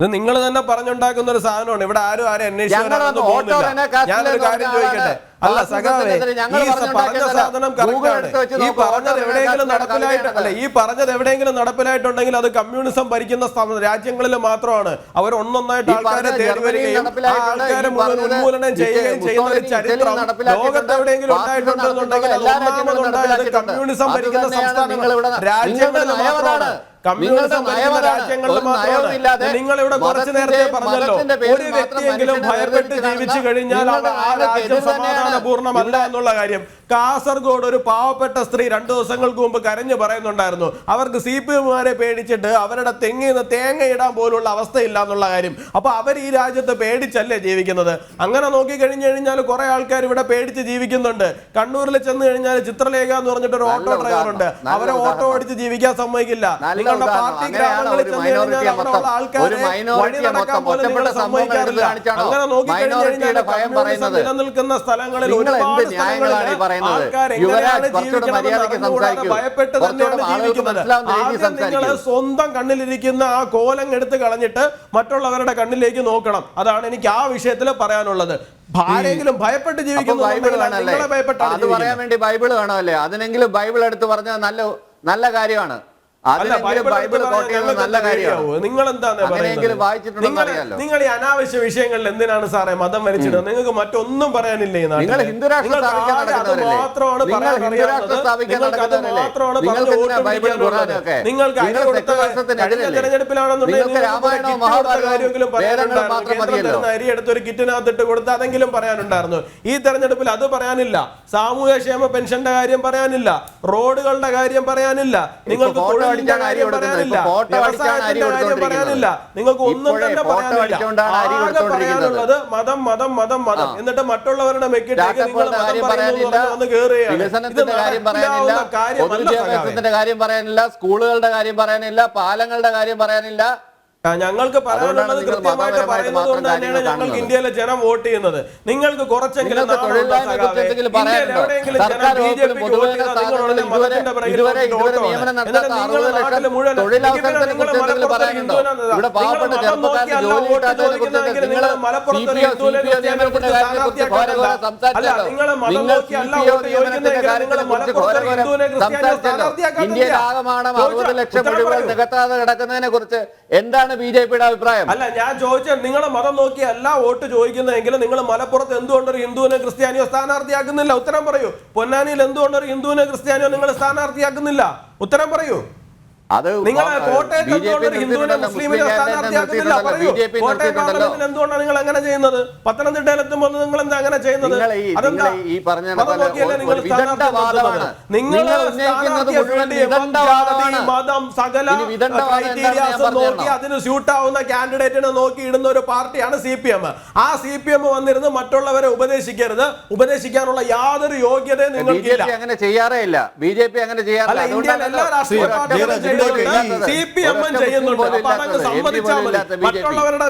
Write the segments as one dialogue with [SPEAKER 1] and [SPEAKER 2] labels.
[SPEAKER 1] നിങ്ങൾ തന്നെ പറഞ്ഞുണ്ടാക്കുന്ന ഒരു സാധനമാണ്. ഇവിടെ ആരും അന്വേഷിച്ചു പോകുന്നില്ല. ഞാനൊരു കാര്യം ചോദിക്കട്ടെ, അല്ല സഖാവേ, ഈ പറഞ്ഞ സാധനം കറക്റ്റാണ്. ഈ പറഞ്ഞത് എവിടെയെങ്കിലും നടപ്പിലായിട്ടുണ്ടെങ്കിൽ അത് കമ്മ്യൂണിസം ഭരിക്കുന്ന രാജ്യങ്ങളിൽ മാത്രമാണ്. അവർ ഒന്നൊന്നായിട്ട് ആൾക്കാരെ തേടി വരികയും ആൾക്കാരെ മുഴുവൻ ഉന്മൂലനം ചെയ്യുകയും ചെയ്യുന്ന ഒരു ചരിത്രം ലോകത്ത് എവിടെയെങ്കിലും ഉണ്ടായിട്ടുണ്ടെന്നുണ്ടെങ്കിൽ അത് ഒന്നാമതുണ്ടായത് കമ്മ്യൂണിസം ഭരിക്കുന്ന സംസ്ഥാനങ്ങൾ രാജ്യങ്ങളിൽ മാത്രമാണ്. കമ്മ്യൂണിസം ഭരിക്കുന്ന രാജ്യങ്ങളിൽ മാത്രമാണ്. നിങ്ങൾ ഇവിടെ കുറച്ചു നേരത്തെ പറഞ്ഞല്ലോ, ഒരു വ്യക്തിയെങ്കിലും ഭയപ്പെട്ട് ജീവിച്ചു കഴിഞ്ഞാൽ ആ രാജ്യം സമാധാനപൂർണ്ണമല്ല എന്നുള്ള കാര്യം. കാസർഗോഡ് ഒരു പാവപ്പെട്ട സ്ത്രീ 2 ദിവസങ്ങൾക്ക് മുമ്പ് കരഞ്ഞു പറയുന്നുണ്ടായിരുന്നു, അവർക്ക് CPM-കാരെ പേടിച്ചിട്ട് അവരുടെ തെങ്ങിൽ നിന്ന് തേങ്ങ ഇടാൻ പോലുള്ള അവസ്ഥയില്ല എന്നുള്ള കാര്യം. അപ്പൊ അവർ ഈ രാജ്യത്ത് പേടിച്ചല്ലേ ജീവിക്കുന്നത്? അങ്ങനെ നോക്കി കഴിഞ്ഞു കഴിഞ്ഞാൽ കുറെ ആൾക്കാർ ഇവിടെ പേടിച്ച് ജീവിക്കുന്നുണ്ട്. കണ്ണൂരിൽ ചെന്ന് കഴിഞ്ഞാൽ ചിത്രലേഖ എന്ന് പറഞ്ഞിട്ട് ഒരു ഓട്ടോ ഡ്രൈവർ ഉണ്ട്, അവരെ ഓട്ടോ ഓടിച്ച് ജീവിക്കാൻ സമ്മതിക്കില്ല. നിങ്ങളുടെ പാർട്ടി ഗ്രാമങ്ങളിൽ ചെന്ന് കഴിഞ്ഞാൽ അവിടെയുള്ള ആൾക്കാരെ വഴി നടക്കാൻ പോലും നിങ്ങളെ സമ്മതിക്കാറില്ല. അങ്ങനെ നോക്കി കഴിഞ്ഞു കഴിഞ്ഞാൽ കമ്മ്യൂണിസം നിലനിൽക്കുന്ന സ്ഥലങ്ങളിൽ ഒരുപാട് സ്ഥലങ്ങളിൽ ഭയപ്പെട്ട് തന്നെയാണ് ജീവിക്കുന്നത്. ആദ്യം നിങ്ങൾ സ്വന്തം കണ്ണിലിരിക്കുന്ന ആ കോലം എടുത്ത് കളഞ്ഞിട്ട് മറ്റുള്ളവരുടെ കണ്ണിലേക്ക് നോക്കണം. അതാണ് എനിക്ക് ആ വിഷയത്തിൽ പറയാനുള്ളത്. ആരെങ്കിലും ഭയപ്പെട്ട് ജീവിക്കുന്നു
[SPEAKER 2] അത് പറയാൻ വേണ്ടി ബൈബിൾ വേണമല്ലേ? അതിനെങ്കിലും ബൈബിൾ എടുത്ത് പറഞ്ഞാൽ നല്ല കാര്യമാണ്.
[SPEAKER 1] നിങ്ങൾ എന്താണ് നിങ്ങൾ ഈ അനാവശ്യ വിഷയങ്ങളിൽ എന്തിനാണ് സാറേ മതം വലിച്ചിടുന്നത്? നിങ്ങൾക്ക് മറ്റൊന്നും പറയാനില്ലേ? അരിയെടുത്തൊരു കിറ്റിനകത്തിട്ട് കൊടുത്ത് അതെങ്കിലും പറയാനുണ്ടായിരുന്നു. ഈ തെരഞ്ഞെടുപ്പിൽ അത് പറയാനില്ല. സാമൂഹ്യക്ഷേമ പെൻഷന്റെ കാര്യം പറയാനില്ല, റോഡുകളുടെ കാര്യം പറയാനില്ല, നിങ്ങൾക്ക് നിങ്ങൾക്ക് ഒന്നും തന്നെ പറയാനുള്ളത് മതം മതം മതം മതം. എന്നിട്ട് മറ്റുള്ളവരുടെ മെക്കിട്ടേക്ക് നിങ്ങൾ വന്ന്
[SPEAKER 2] വിദ്യാഭ്യാസത്തിന്റെ കാര്യം പറയാനില്ല, സ്കൂളുകളുടെ കാര്യം പറയാനില്ല, പാലങ്ങളുടെ കാര്യം പറയാനില്ല.
[SPEAKER 1] ഞങ്ങൾക്ക് പറയാനുള്ളത് കൃത്യമായിട്ട് പറയുന്നത് കൊണ്ട് തന്നെയാണ് ഞങ്ങൾക്ക് ഇന്ത്യയിലെ ജനം വോട്ട് ചെയ്യുന്നത്. നിങ്ങൾക്ക് കുറച്ചെങ്കിലും
[SPEAKER 2] ഇന്ത്യയിലാകമാനം 60 ലക്ഷം വീടുകൾ നികത്താതെ കിടക്കുന്നതിനെ കുറിച്ച് എന്താണ് ബിജെപിയുടെ അഭിപ്രായം?
[SPEAKER 1] അല്ല, ഞാൻ ചോദിച്ചത് നിങ്ങളെ മതം നോക്കിയല്ല വോട്ട് ചോദിക്കുന്നതെങ്കിൽ നിങ്ങൾ മലപ്പുറത്ത് എന്തുകൊണ്ടൊരു ഹിന്ദുവിനെ ക്രിസ്ത്യാനിയോ സ്ഥാനാർത്ഥിയാക്കുന്നില്ല? ഉത്തരം പറയൂ. പൊന്നാനിയിൽ എന്തുകൊണ്ടൊരു ഹിന്ദുവിനെ ക്രിസ്ത്യാനിയോ നിങ്ങൾ സ്ഥാനാർത്ഥിയാക്കുന്നില്ല? ഉത്തരം പറയൂ. നിങ്ങളെ കോട്ടയത്ത് എന്തുകൊണ്ടൊരു ഹിന്ദുവിനെ മുസ്ലിമിനെ സ്ഥാനാർത്ഥിയാക്കുന്നില്ല? പറയൂ. കോട്ടയം പാർലമെന്റിൽ എന്തുകൊണ്ടാണ് നിങ്ങൾ അങ്ങനെ ചെയ്യുന്നത്? പത്തനംതിട്ടയിൽ എത്തുമ്പോൾ നിങ്ങൾ എന്താ അങ്ങനെ ചെയ്യുന്നത്? അതെന്താ മതം നോക്കിയല്ലേ നിങ്ങൾ സ്ഥാനാർത്ഥിയാക്കുന്നത്? നിങ്ങൾ മതം സകല ക്രൈറ്റീരിയാസ് നോക്കി അതിന് സ്യൂട്ടാവുന്ന കാൻഡിഡേറ്റിനെ നോക്കി ഇടുന്ന ഒരു പാർട്ടിയാണ് CPM. ആ CPM വന്നിരുന്ന് മറ്റുള്ളവരെ ഉപദേശിക്കാനുള്ള യാതൊരു യോഗ്യതയും നിങ്ങൾക്കില്ല.
[SPEAKER 2] അങ്ങനെ ചെയ്യാറേ ഇല്ല. BJP അങ്ങനെ ചെയ്യാറില്ല.
[SPEAKER 1] എല്ലാ രാഷ്ട്രീയ പാർട്ടികളും CPM ചെയ്യുന്നുണ്ട്. അപ്പൊ അതങ്ങ് സമ്മതിച്ചാൽ മതി. മറ്റുള്ളവരുടെ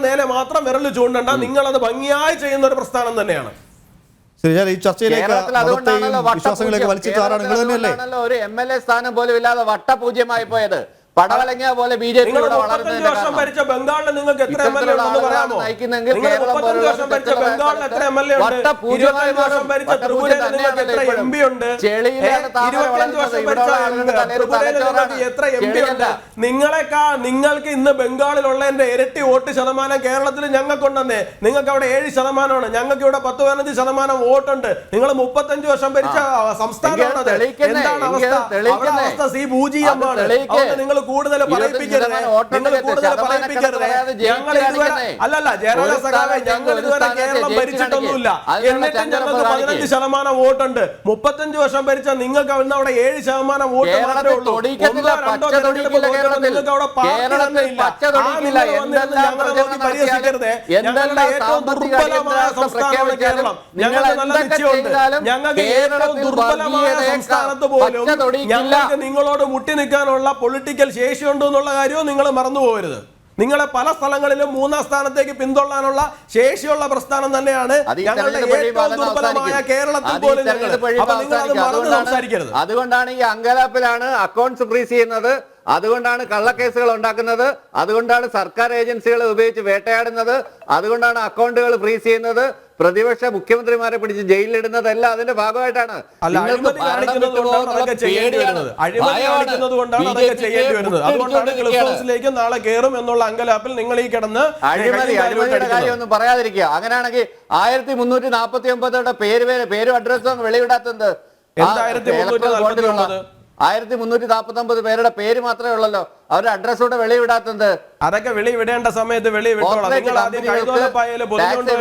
[SPEAKER 1] നേരെ മാത്രം വിരൽ ചൂണ്ടണ്ട. നിങ്ങൾ അത് ഭംഗിയായി ചെയ്യുന്ന ഒരു പ്രസ്ഥാനം തന്നെയാണ്.
[SPEAKER 3] ഈ ചർച്ചയിലേക്ക് വിശ്വാസങ്ങളിലേക്ക് വലിച്ചിട്ടാണ് നിങ്ങൾ തന്നെയല്ലേ
[SPEAKER 2] ഒരു MLA സ്ഥാനം പോലും ഇല്ലാതെ വട്ടപൂജ്യമായി പോയത്? പടവലങ്ങിയ പോലെ BJP
[SPEAKER 1] ഭരിച്ച ബംഗാളിൽ നിങ്ങൾക്ക് എത്ര MLA ഉണ്ടെന്ന് പറയാമോ? 35 വർഷം ഭരിച്ച ബംഗാളിൽ എത്ര MLA ഉണ്ട്? 25 വർഷം ഭരിച്ച ത്രിപുരയിൽ നിങ്ങൾക്ക് എത്ര MP ഉണ്ട്? 25 വർഷം ഭരിച്ച ത്രിപുരയിൽ നിങ്ങൾക്ക് എത്ര MP ഉണ്ട്? നിങ്ങൾക്ക് ഇന്ന് ബംഗാളിലുള്ളതിന്റെ ഇരട്ടി വോട്ട് ശതമാനം കേരളത്തിൽ ഞങ്ങൾക്കുണ്ടെന്നേ. നിങ്ങൾക്ക് അവിടെ 7%, ഞങ്ങൾക്ക് ഇവിടെ 10-15% വോട്ടുണ്ട്. നിങ്ങൾ 35 വർഷം ഭരിച്ച സംസ്ഥാനമാണത്. എന്താണ് അവസ്ഥ? അവിടെ അവസ്ഥ CBGM ആണ്. അതുകൊണ്ട് നിങ്ങൾ കൂടുതൽ പറയിപ്പിക്കരുത്. അല്ലല്ല ജയറാജ സഖാവേ, ഞങ്ങൾ ഇതുവരെ കേരളം ഭരിച്ചിട്ടൊന്നുമില്ല. എന്നിട്ട് ഞങ്ങൾക്ക് 15% വോട്ടുണ്ട്. 35 വർഷം ഭരിച്ച നിങ്ങൾക്ക് അവിടെ 7% വോട്ട് മാത്രമേ ഉള്ളൂ. നിങ്ങൾക്ക് അവിടെ പാർട്ടി തന്നെ ഇല്ല. ഞങ്ങളെ നോക്കി പരിഹസിക്കരുത്. ഞങ്ങളുടെ ഏറ്റവും ദുർബലമായ സംസ്ഥാനമാണ് കേരളം. ഞങ്ങൾക്ക് നല്ല നിശ്ചയമുണ്ട്. ഞങ്ങൾക്ക് ഏറ്റവും ദുർബലമായ സംസ്ഥാനത്ത് പോലും ഞങ്ങൾക്ക് നിങ്ങളോട് മുട്ടി നിൽക്കാനുള്ള പൊളിറ്റിക്കൽ ശേഷിയുണ്ട് എന്നുള്ള കാര്യവും നിങ്ങൾ മറന്നുപോകരുത്. നിങ്ങളെ പല സ്ഥലങ്ങളിലും 3ാം സ്ഥാനത്തേക്ക് പിന്തള്ളാനുള്ള ശേഷിയുള്ള പ്രസ്ഥാനം തന്നെയാണ് ഞങ്ങളുടെ ഏറ്റവും ദുർബലമായ കേരളത്തിൽ പോലും. അപ്പൊ നിങ്ങൾ അത് മറന്ന് സംസാരിക്കരുത്.
[SPEAKER 2] അതുകൊണ്ടാണ് ഈ അങ്കലാപ്പിലാണ് അക്കൗണ്ട്സ് ഫ്രീസ് ചെയ്യുന്നത്, അതുകൊണ്ടാണ് കള്ളക്കേസുകൾ ഉണ്ടാക്കുന്നത്, അതുകൊണ്ടാണ് സർക്കാർ ഏജൻസികളെ ഉപയോഗിച്ച് വേട്ടയാടുന്നത്, അതുകൊണ്ടാണ് അക്കൗണ്ടുകൾ ഫ്രീസ് ചെയ്യുന്നത്, പ്രതിപക്ഷ മുഖ്യമന്ത്രിമാരെ പിടിച്ച് ജയിലിലിടുന്നത് എല്ലാം അതിന്റെ ഭാഗമായിട്ടാണ്.
[SPEAKER 1] അഴിമതി കാണിക്കുന്നത് കൊണ്ടാണ് അതൊക്കെ ചെയ്യേണ്ടി വരുന്നത്. അഴിമതി കാണിക്കുന്നത് കൊണ്ടാണ് അതൊക്കെ ചെയ്യേണ്ടി വരുന്നത്. അതുകൊണ്ടാണ് ക്ലിഫ് ഹൗസിലേക്ക് നാളെ കയറും എന്നുള്ള അങ്കലാപ്പിൽ നിങ്ങൾ ഈ കിടന്ന്
[SPEAKER 2] അഴിമതിയുടെ കാര്യമൊന്നും പറയാതിരിക്കുക. അങ്ങനെയാണെങ്കിൽ 1349 പേരും അഡ്രസ്സും വെളിവിടാത്തത്. 1349 പേരുടെ പേര് മാത്രമേ ഉള്ളല്ലോ, അവരുടെ അഡ്രസ്സോടെ വെളിവിടാത്തത്.
[SPEAKER 1] അതൊക്കെ വെളിവിടേണ്ട സമയത്ത് വെളിവിട്ടോളാം. നിങ്ങൾ ആദ്യം കൈതോലപ്പായയിൽ പൊതിഞ്ഞുകൊണ്ട്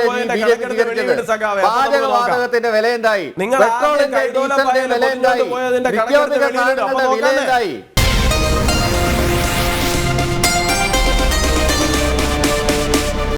[SPEAKER 1] പോയതിന്റെ കണക്കെടുത്ത്
[SPEAKER 2] പാചകവാതകത്തിന്റെ വില എന്തായി? പെട്രോളിന്റെ ഡീസലിന്റെ വില എന്തായി? നിത്യോപയോഗ സാധനങ്ങളുടെ വില എന്തായി?